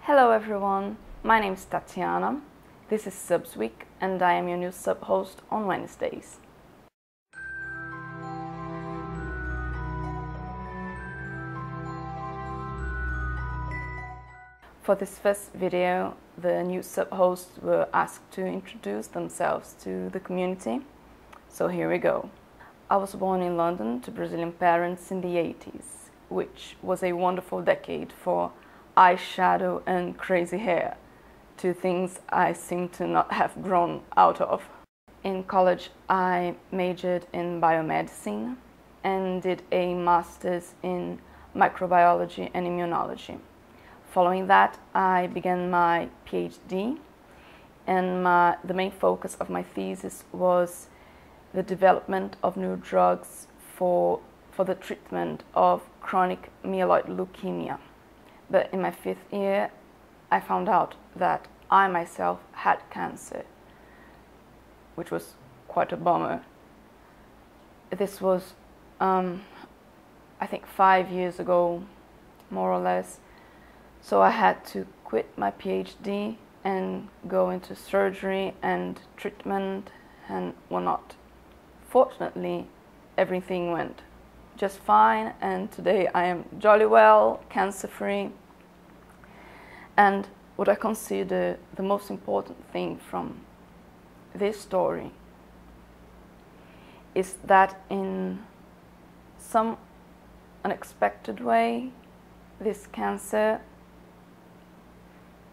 Hello everyone, my name is Tatiana. This is Subs Week and I am your new sub-host on Wednesdays. For this first video, the new sub-hosts were asked to introduce themselves to the community. So here we go. I was born in London to Brazilian parents in the 80s, which was a wonderful decade for eyeshadow and crazy hair, two things I seem to not have grown out of. In college, I majored in biomedicine and did a master's in microbiology and immunology. Following that, I began my PhD, and the main focus of my thesis was the development of new drugs for the treatment of chronic myeloid leukemia. But in my 5th year, I found out that I myself had cancer, which was quite a bummer. This was, I think, 5 years ago, more or less. So I had to quit my PhD and go into surgery and treatment and whatnot. Fortunately, everything went just fine, and today I am jolly well, cancer-free. And what I consider the most important thing from this story is that in some unexpected way, this cancer,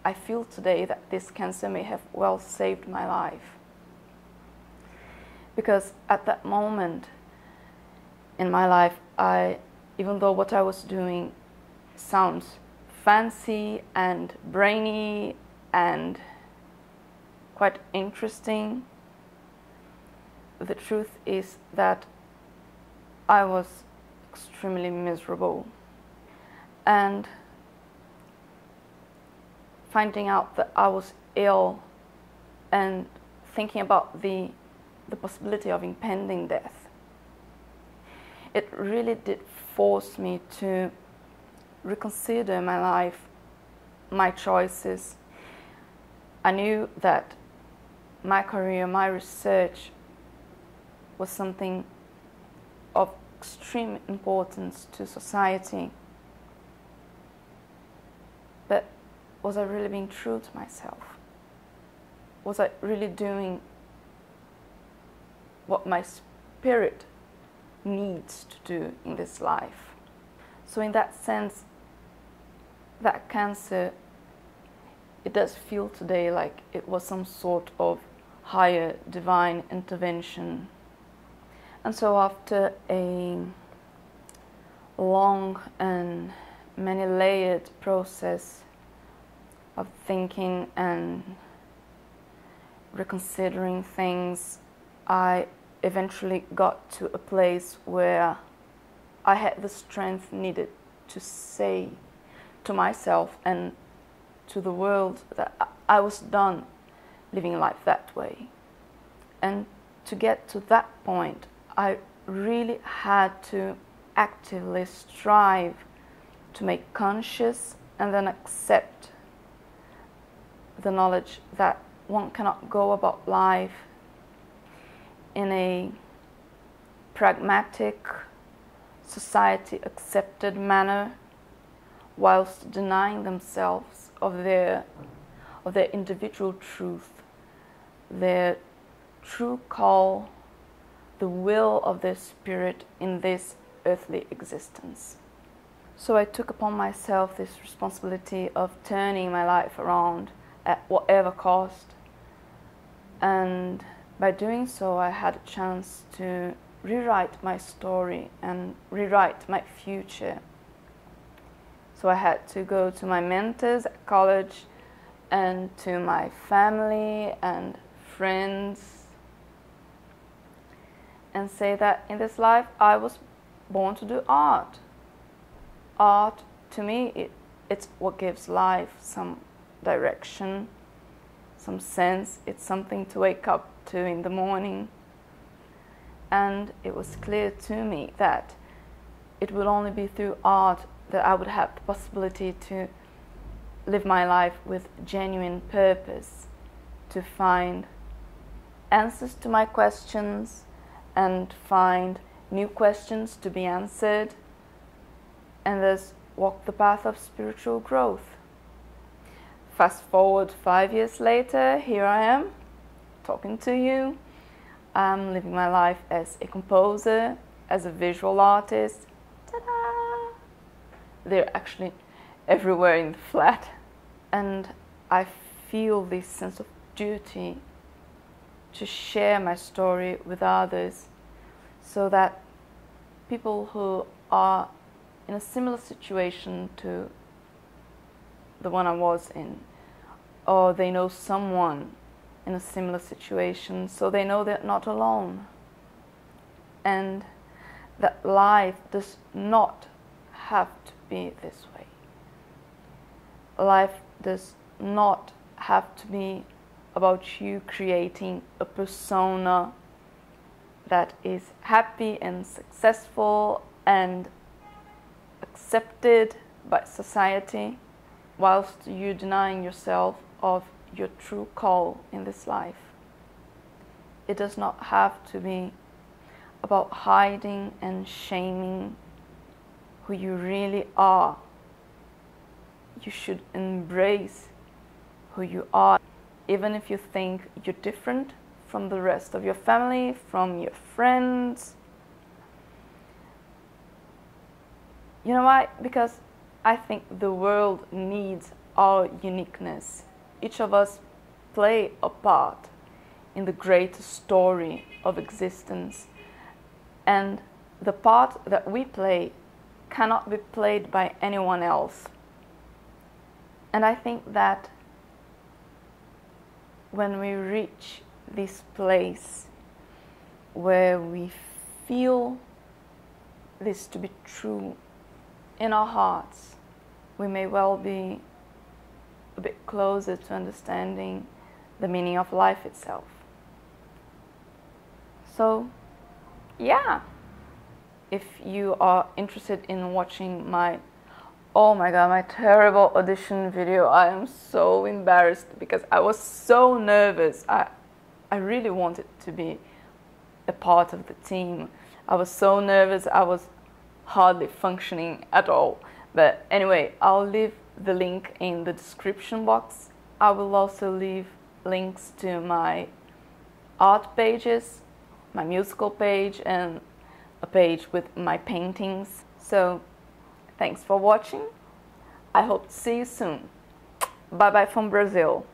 I feel today that this cancer may have well saved my life. Because at that moment in my life, even though what I was doing sounds fancy and brainy and quite interesting, the truth is that I was extremely miserable. And finding out that I was ill and thinking about the possibility of impending death, it really did force me to reconsider my life, my choices. I knew that my career, my research was something of extreme importance to society. But was I really being true to myself? Was I really doing what my spirit needs to do in this life? So in that sense, that cancer, it does feel today like it was some sort of higher divine intervention. And so after a long and many-layered process of thinking and reconsidering things, I eventually got to a place where I had the strength needed to say to myself and to the world that I was done living life that way. And to get to that point, I really had to actively strive to make conscious and then accept the knowledge that one cannot go about life in a pragmatic, society-accepted manner whilst denying themselves of their individual truth, their true call, the will of their spirit in this earthly existence. So I took upon myself this responsibility of turning my life around at whatever cost, and by doing so I had a chance to rewrite my story and rewrite my future. So I had to go to my mentors at college and to my family and friends and say that in this life I was born to do art. Art, to me, it's what gives life some direction, some sense. It's something to wake up to in the morning. And it was clear to me that it would only be through art that I would have the possibility to live my life with genuine purpose, to find answers to my questions and find new questions to be answered, and thus walk the path of spiritual growth. Fast forward 5 years later, here I am, talking to you. I'm living my life as a composer, as a visual artist. Ta-da! They're actually everywhere in the flat. And I feel this sense of duty to share my story with others, so that people who are in a similar situation to the one I was in, or they know someone in a similar situation, so they know they're not alone, and that life does not have to be this way. Life does not have to be about you creating a persona that is happy and successful and accepted by society, whilst you denying yourself of your true call in this life. It does not have to be about hiding and shaming who you really are. You should embrace who you are, even if you think you're different from the rest of your family, from your friends. You know why? Because I think the world needs our uniqueness. Each of us play a part in the greater story of existence, and the part that we play cannot be played by anyone else. And I think that when we reach this place where we feel this to be true in our hearts, we may well be a bit closer to understanding the meaning of life itself. So, yeah, if you are interested in watching my, oh my god, my terrible audition video, I am so embarrassed because I was so nervous. I really wanted to be a part of the team. I was so nervous, I was hardly functioning at all. But anyway, I'll leave the link in the description box. I will also leave links to my art pages, my musical page, and a page with my paintings. So, thanks for watching. I hope to see you soon. Bye bye from Brazil.